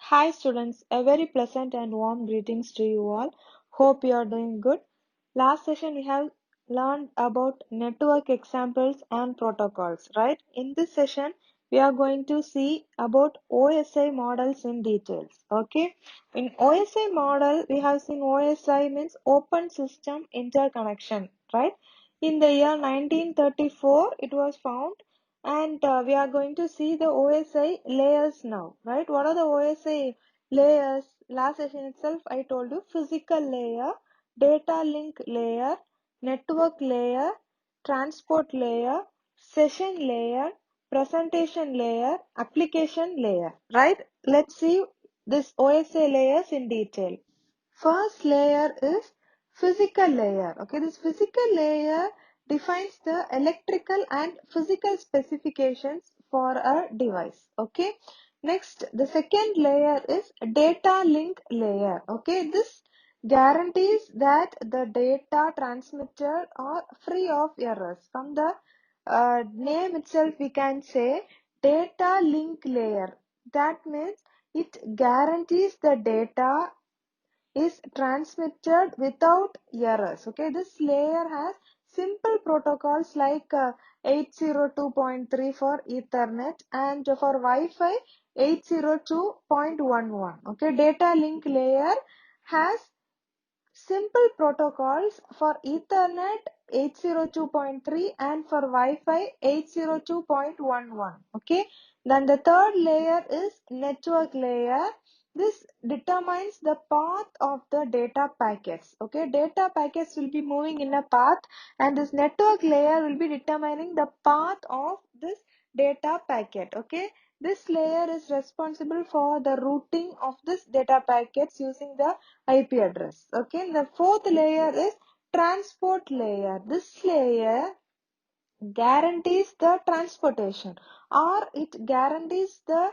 Hi students, a very pleasant and warm greetings to you all. Hope you are doing good. Last session we have learned about network examples and protocols, right? In this session we are going to see about OSI models in details, okay? In OSI model we have seen OSI means Open System Interconnection, right? In the year 1934 it was found and we are going to see the OSI layers now, right? What are the OSI layers? Last session itself, I told you physical layer, data link layer, network layer, transport layer, session layer, presentation layer, application layer, right? Let's see this OSI layers in detail. First layer is physical layer. Okay, this physical layer defines the electrical and physical specifications for a device. Okay, next the second layer is data link layer. Okay, this guarantees that the data transmitted are free of errors. From the name itself we can say data link layer. That means it guarantees the data is transmitted without errors. Okay, this layer has simple protocols like 802.3 for Ethernet and for Wi-Fi 802.11. Okay, data link layer has simple protocols for Ethernet 802.3 and for Wi-Fi 802.11. Okay. Then the third layer is network layer. This determines the path of the data packets. Okay. Data packets will be moving in a path and this network layer will be determining the path of this data packet. Okay. This layer is responsible for the routing of this data packets using the IP address. Okay, the fourth layer is transport layer. This layer guarantees the transportation or it guarantees the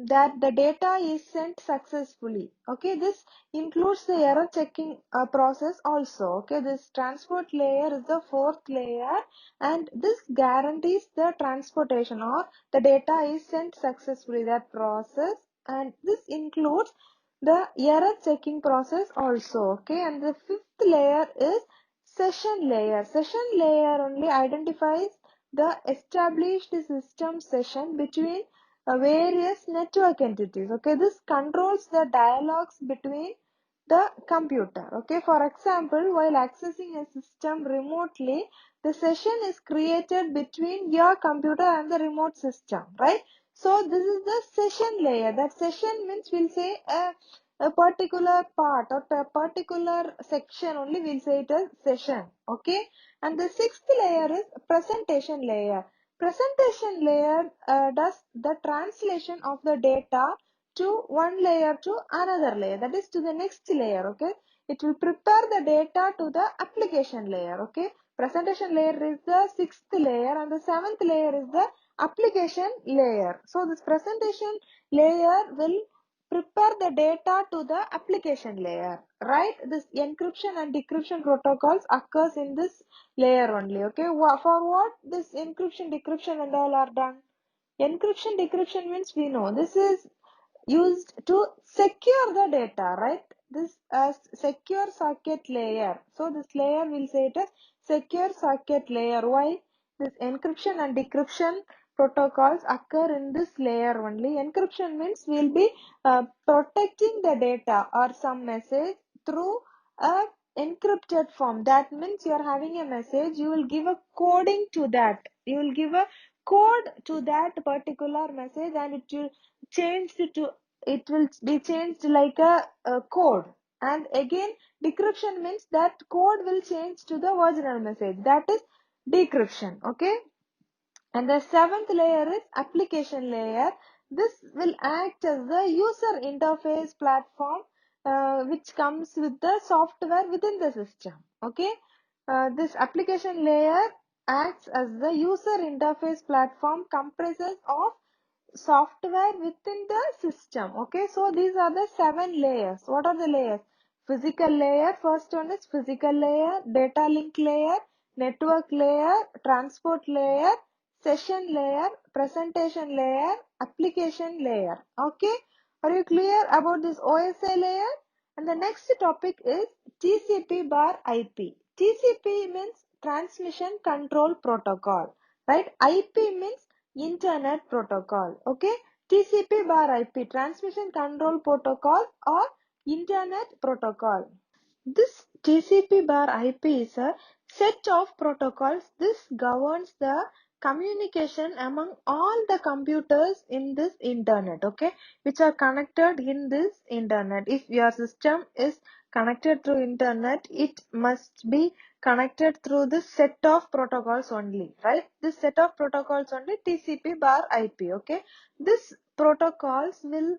that the data is sent successfully. Okay, this includes the error checking process also. Okay, this transport layer is the fourth layer and this guarantees the transportation or the data is sent successfully, that process, and this includes the error checking process also. Okay, and the fifth layer is session layer. Session layer only identifies the established system session between various network entities. Okay, this controls the dialogues between the computer. Okay, for example, while accessing a system remotely, the session is created between your computer and the remote system, right? So this is the session layer. That session means we'll say a particular part or a particular section only we'll say it as session. Okay, and the sixth layer is presentation layer. Presentation layer does the translation of the data to one layer to another layer, that is to the next layer. Okay, it will prepare the data to the application layer. Okay, presentation layer is the sixth layer and the seventh layer is the application layer. So this presentation layer will prepare the data to the application layer, right? This encryption and decryption protocols occurs in this layer only. Okay, for what this encryption, decryption and all are done? Encryption, decryption means we know this is used to secure the data, right? This secure circuit layer. So this layer will say it as secure circuit layer. Why? This encryption and decryption protocols occur in this layer only. Encryption means we'll be protecting the data or some message through a encrypted form. That means you are having a message, you will give a coding to that. You will give a code to that particular message and it will changed to it will be changed like a code, and again decryption means that code will change to the original message, that is decryption. Okay, and the seventh layer is application layer. This will act as the user interface platform which comes with the software within the system. Okay, this application layer acts as the user interface platform comprises of software within the system. Okay, so these are the seven layers. What are the layers? Physical layer, first one is physical layer, data link layer, network layer, transport layer, session layer, presentation layer, application layer. Okay, Are you clear about this OSI layer? And the next topic is TCP bar IP. TCP means Transmission Control Protocol, right? IP means Internet Protocol, okay? TCP bar IP, Transmission Control Protocol or Internet Protocol. This TCP bar IP is a set of protocols. This governs the communication among all the computers in this internet, okay, which are connected in this internet. If your system is connected through internet, it must be connected through this set of protocols only, right? This set of protocols only, TCP bar IP, okay. This protocols will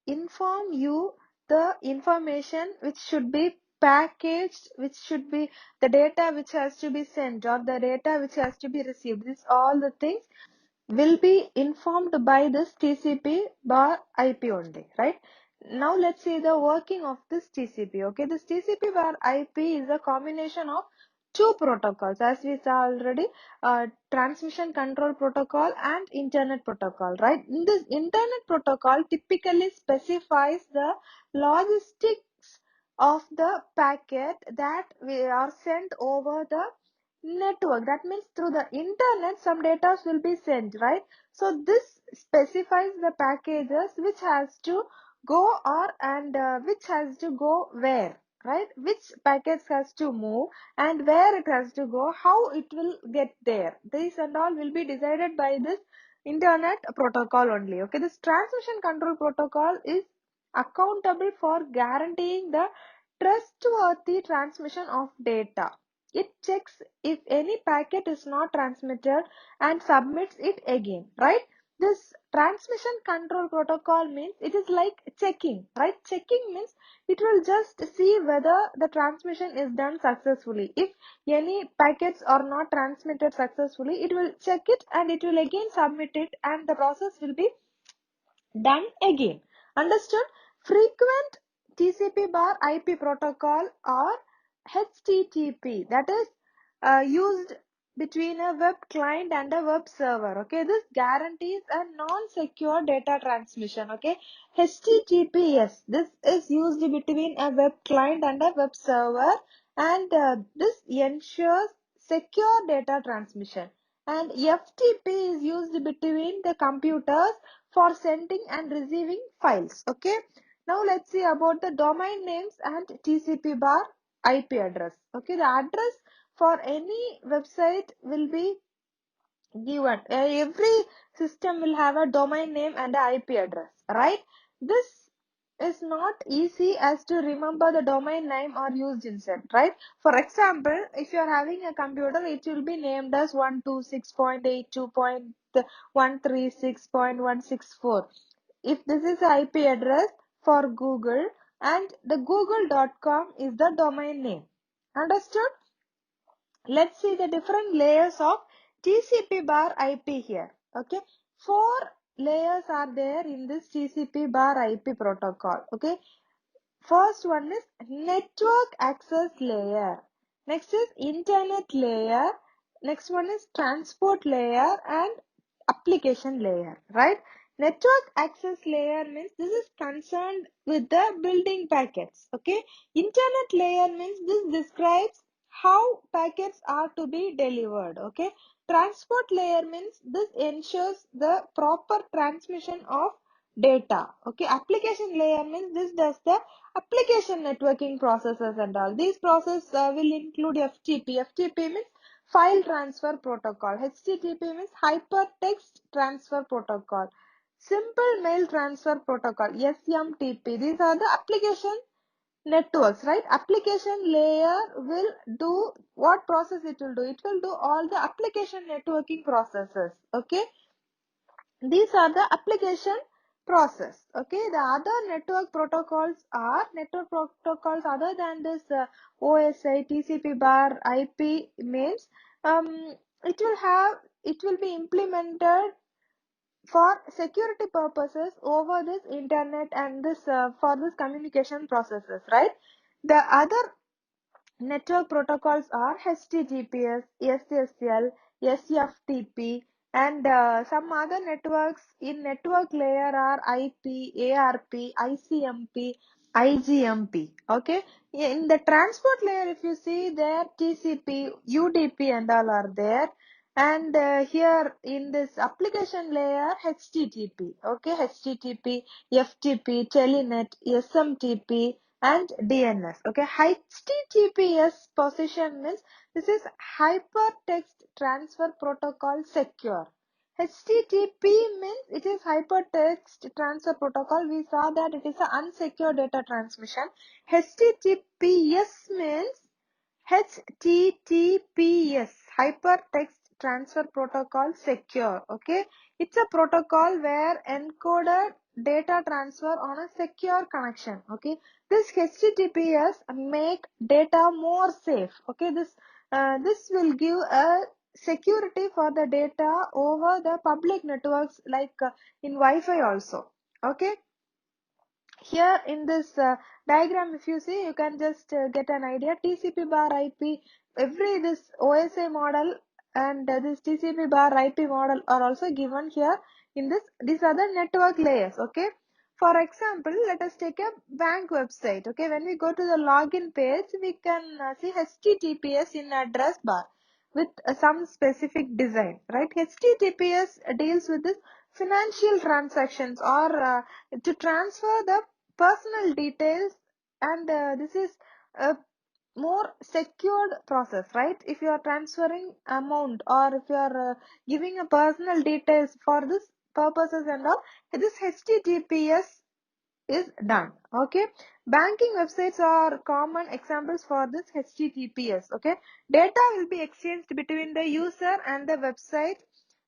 inform you the information which should be packaged, which should be the data which has to be sent or the data which has to be received. This all the things will be informed by this TCP bar IP only, right? Now let's see the working of this TCP. Okay, this TCP bar IP is a combination of two protocols, as we saw already, transmission control protocol and internet protocol, right? In this internet protocol typically specifies the logistics of the packet that we are sent over the network. That means through the internet some data will be sent, right? So this specifies the packages which has to go or and which has to go where, right? Which packets has to move and where it has to go, how it will get there. This and all will be decided by this internet protocol only. Okay, this transmission control protocol is accountable for guaranteeing the trustworthy transmission of data. It checks if any packet is not transmitted and submits it again, right? This transmission control protocol means it is like checking, right? Checking means it will just see whether the transmission is done successfully. If any packets are not transmitted successfully, it will check it and it will again submit it and the process will be done again. Understood? Frequent TCP bar IP protocol or HTTP, that is used between a web client and a web server. Okay, this guarantees a non-secure data transmission. Okay, HTTPS, this is used between a web client and a web server, and this ensures secure data transmission. And FTP is used between the computers for sending and receiving files. Okay, now let's see about the domain names and TCP bar IP address. Okay, the address for any website will be given. Every system will have a domain name and a IP address, right? This is not easy as to remember the domain name or used instead, right? For example, if you are having a computer, it will be named as 126.82.136.164. If this is the IP address for Google, and the google.com is the domain name. Understood? Let's see the different layers of TCP bar IP here. Okay, 4 layers are there in this TCP bar IP protocol. Okay, first one is network access layer. Next is internet layer. Next one is transport layer and application layer, right? Network access layer means this is concerned with the building packets. Okay, internet layer means this describes how packets are to be delivered. Okay, transport layer means this ensures the proper transmission of data. Okay, application layer means this does the application networking processes and all. These processes will include FTP. FTP means file transfer protocol. HTTP means hypertext transfer protocol. Simple mail transfer protocol, SMTP. These are the application networks, right? Application layer will do what process it will do? It will do all the application networking processes. Okay, these are the application process. Okay, the other network protocols other than this OSI, TCP bar, IP means it will be implemented for security purposes over this internet and this for this communication processes, right? The other network protocols are HTTPS, SSL, SFTP, And some other networks in network layer are IP, ARP, ICMP, IGMP. Okay. In the transport layer, if you see there, TCP, UDP and all are there. And here in this application layer, HTTP. Okay. HTTP, FTP, Telenet, SMTP and DNS. Okay. HTTPS position means this is Hypertext Transfer Protocol Secure. HTTP means it is Hypertext Transfer Protocol. We saw that it is an unsecure data transmission. HTTPS means HTTPS, Hypertext Transfer Protocol Secure. Okay, it's a protocol where encoded data transfer on a secure connection. Okay, this HTTPS make data more safe. Okay, this will give a security for the data over the public networks like in Wi-Fi also. Okay. Here in this diagram, if you see, you can just get an idea. TCP bar IP, every this OSI model and this TCP bar IP model are also given here in this. These are the network layers. Okay. For example, let us take a bank website. Okay. When we go to the login page, we can see HTTPS in address bar with some specific design, right? HTTPS deals with this financial transactions or to transfer the personal details, and this is a more secured process, right? If you are transferring amount or if you are giving a personal details for this purposes and all, this HTTPS is done. Okay, banking websites are common examples for this HTTPS. Okay, data will be exchanged between the user and the website,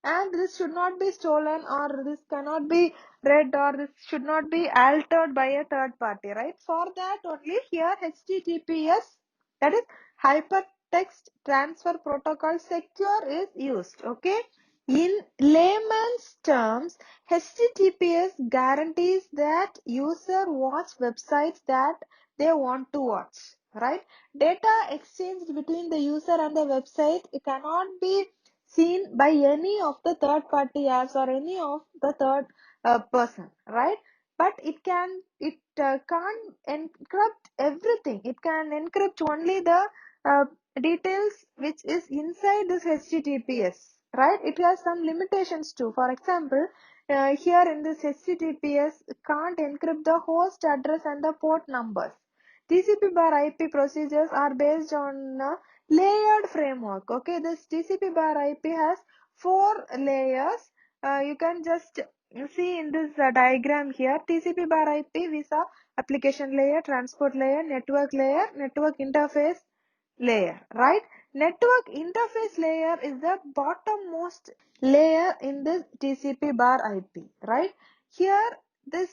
and this should not be stolen or this cannot be read or this should not be altered by a third party, right? For that only here HTTPS, that is Hypertext Transfer Protocol Secure, is used. Okay, in layman's terms, HTTPS guarantees that user watch websites that they want to watch, right? Data exchanged between the user and the website, it cannot be seen by any of the third party apps or any of the third person, right? But it can't encrypt everything. It can encrypt only the uh, details which is inside this HTTPS, right? It has some limitations too. For example, here in this HTTPS can't encrypt the host address and the port numbers. TCP bar IP procedures are based on a layered framework. Okay, this TCP bar IP has 4 layers. You can just see in this diagram here. TCP bar IP, we saw application layer, transport layer, network interface layer, right? Network interface layer is the bottommost layer in this TCP bar IP, right? Here, this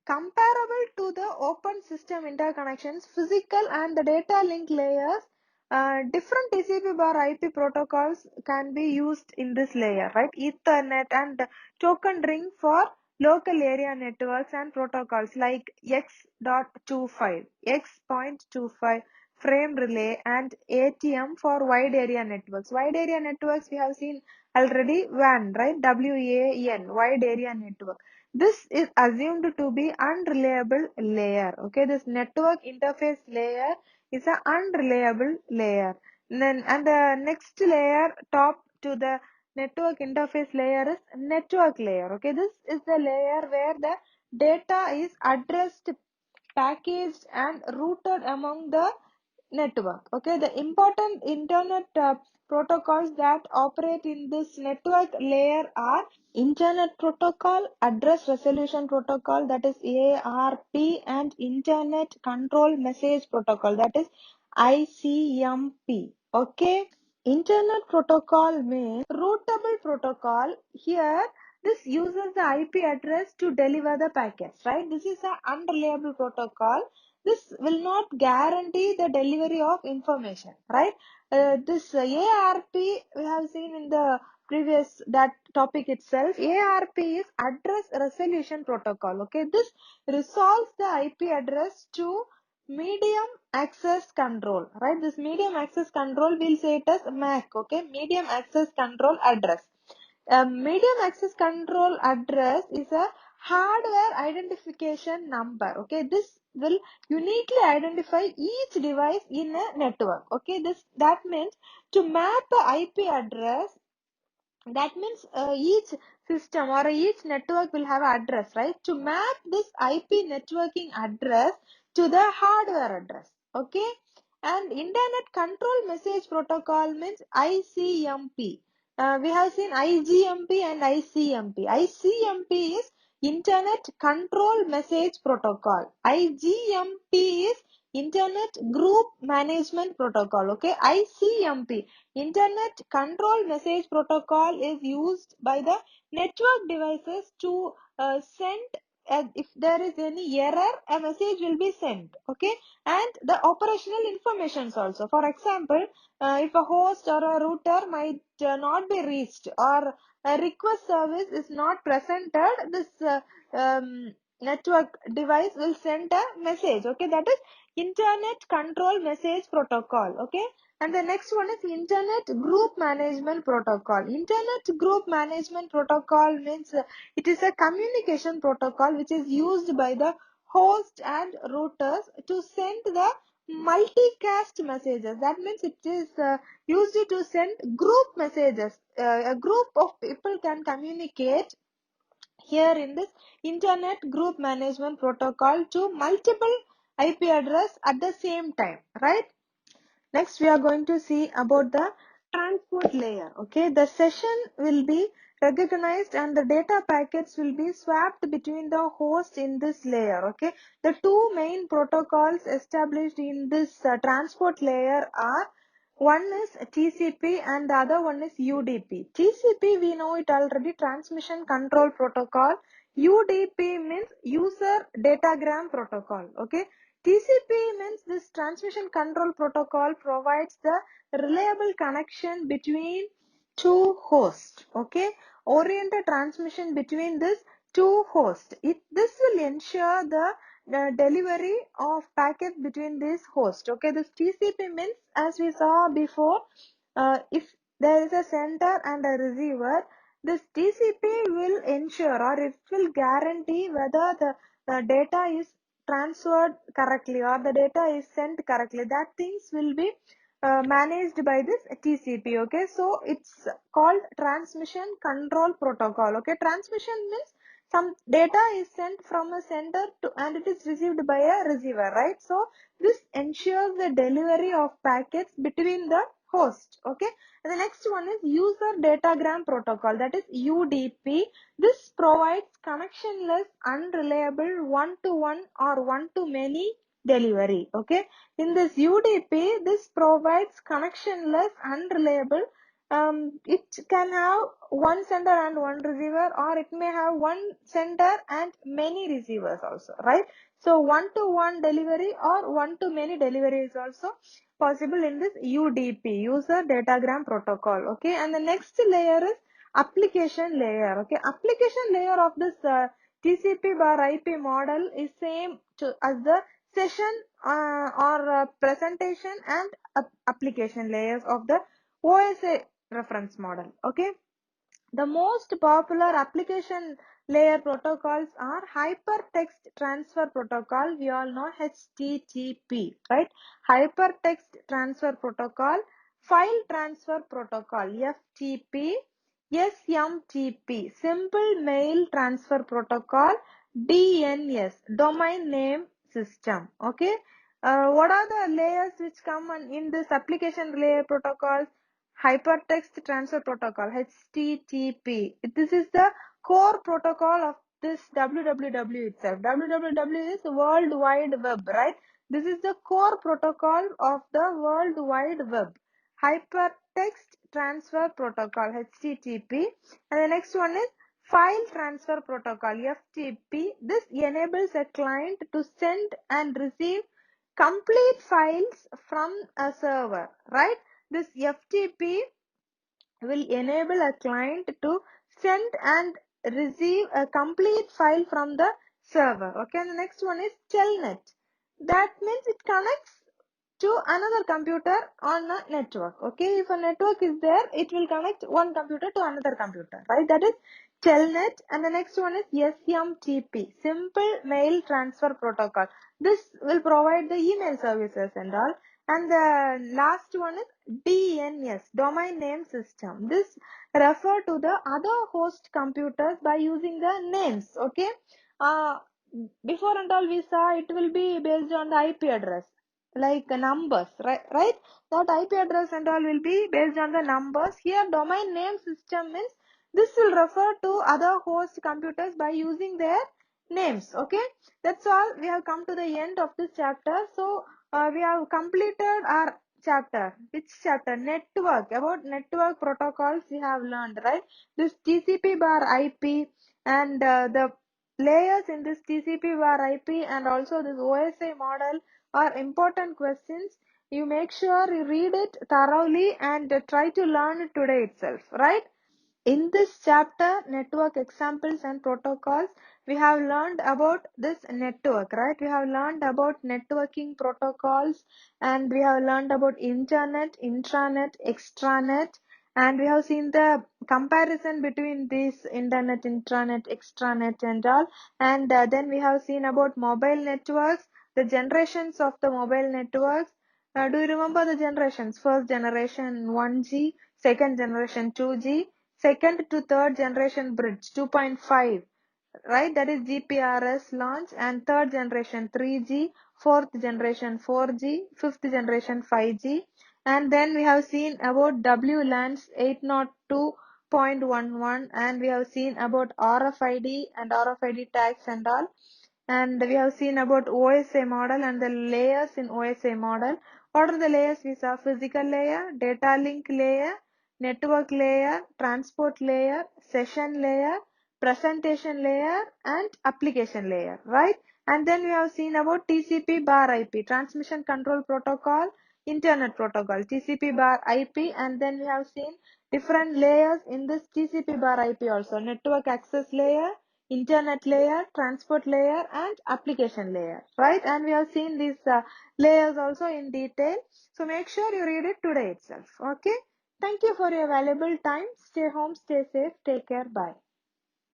comparable to the open system interconnections, physical and the data link layers, different TCP bar IP protocols can be used in this layer, right? Ethernet and token ring for local area networks and protocols like X.25, X.25, frame relay and ATM for wide area networks. Wide area networks we have seen already, WAN, right? WAN, wide area network. This is assumed to be unreliable layer. Okay, this network interface layer is an unreliable layer. And the next layer top to the network interface layer is network layer. Okay, this is the layer where the data is addressed, packaged and routed among the network. Okay, the important internet protocols that operate in this network layer are Internet Protocol, Address Resolution Protocol, that is ARP, and Internet Control Message Protocol, that is ICMP. Okay, Internet Protocol means routable protocol. Here, this uses the IP address to deliver the packets, right? This is an unreliable protocol. This will not guarantee the delivery of information, right? This ARP we have seen in the previous that topic itself. ARP is address resolution protocol. Okay, this resolves the IP address to medium access control, right? This medium access control, we'll say it as MAC. Okay, medium access control address. A medium access control address is a hardware identification number. Okay, this will uniquely identify each device in a network. Okay, that means to map a IP address, that means each system or each network will have an address, right? To map this IP networking address to the hardware address. Okay, and internet control message protocol means ICMP. We have seen IGMP and ICMP. ICMP is internet control message protocol. IGMP is internet group management protocol. Okay, ICMP, internet control message protocol, is used by the network devices to send, if there is any error, a message will be sent. Okay, and the operational informations also. For example, if a host or a router might not be reached, or a request service is not presented, this network device will send a message. Okay, that is internet control message protocol. Okay, and the next one is internet group management protocol. Internet group management protocol means it is a communication protocol which is used by the host and routers to send the multicast messages. That means it is used to send group messages. A group of people can communicate here in this internet group management protocol to multiple IP address at the same time, right? Next, we are going to see about the transport layer. Okay, the session will be recognized and the data packets will be swapped between the host in this layer. Okay, the two main protocols established in this transport layer are, one is TCP and the other one is UDP. TCP, we know it already, transmission control protocol. UDP means user datagram protocol. Okay, TCP means this transmission control protocol provides the reliable connection between two hosts. Okay, oriented transmission between these two hosts. This will ensure the delivery of packets between these hosts. Okay, this TCP means, as we saw before, if there is a sender and a receiver, this TCP will ensure, or it will guarantee whether the data is transferred correctly or the data is sent correctly. That things will be managed by this TCP. Okay, so it's called transmission control protocol. Okay, transmission means some data is sent from a sender to, and it is received by a receiver, right? So this ensures the delivery of packets between the host. Okay, and the next one is user datagram protocol, that is UDP. This provides connectionless, unreliable one-to-one or one-to-many delivery. Okay, in this UDP, this provides connectionless, unreliable. It can have one sender and one receiver, or it may have one sender and many receivers also, right? So one-to-one delivery or one-to-many delivery is also possible in this UDP, user datagram protocol. Okay, and the next layer is application layer. Okay, application layer of this TCP bar IP model is same as the session or presentation and application layers of the OSA reference model. Okay, the most popular application layer protocols are Hypertext Transfer Protocol. We all know HTTP, right? Hypertext Transfer Protocol, File Transfer Protocol, FTP, SMTP, Simple Mail Transfer Protocol, DNS, Domain Name System. Okay. What are the layers which come in this application layer protocols? Hypertext Transfer Protocol, HTTP. This is the core protocol of this www itself. www is World Wide Web, right? This is the core protocol of the World Wide Web. Hypertext Transfer Protocol, HTTP. And the next one is File Transfer Protocol, FTP. This enables a client to send and receive complete files from a server, right? This FTP will enable a client to send and receive a complete file from the server. Okay, and the next one is Telnet. That means it connects to another computer on a network. Okay, if a network is there, it will connect one computer to another computer, right? That is Telnet. And the next one is SMTP, Simple Mail Transfer Protocol. This will provide the email services and all. And the last one is DNS, Domain Name System. This refer to the other host computers by using the names. Okay. Before and all we saw it will be based on the IP address, like numbers, right? That IP address and all will be based on the numbers. Here domain name system means this will refer to other host computers by using their names. Okay, that's all. We have come to the end of this chapter. So we have completed our chapter. Which chapter? Network. About network protocols we have learned, right? This TCP bar IP and the layers in this TCP bar IP and also this OSI model are important questions. You make sure you read it thoroughly and try to learn it today itself, right? In this chapter, network examples and protocols, we have learned about this network, right? We have learned about networking protocols and we have learned about internet, intranet, extranet, and we have seen the comparison between these internet, intranet, extranet and all. And then we have seen about mobile networks, the generations of the mobile networks. Do you remember the generations? First generation 1G, second generation 2G, second to third generation bridge 2.5, right? That is GPRS launch, and third generation 3G, fourth generation 4G, fifth generation 5G. And then we have seen about WLANs 802.11, and we have seen about RFID and RFID tags and all. And we have seen about OSI model and the layers in OSI model. What are the layers we saw? Physical layer, data link layer, network layer, transport layer, session layer, presentation layer and application layer, right? And then we have seen about TCP bar IP, transmission control protocol, internet protocol, TCP bar IP, and then we have seen different layers in this TCP bar IP also, network access layer, internet layer, transport layer and application layer, right? And we have seen these layers also in detail. So make sure you read it today itself. Okay. Thank you for your valuable time. Stay home, stay safe, take care, bye.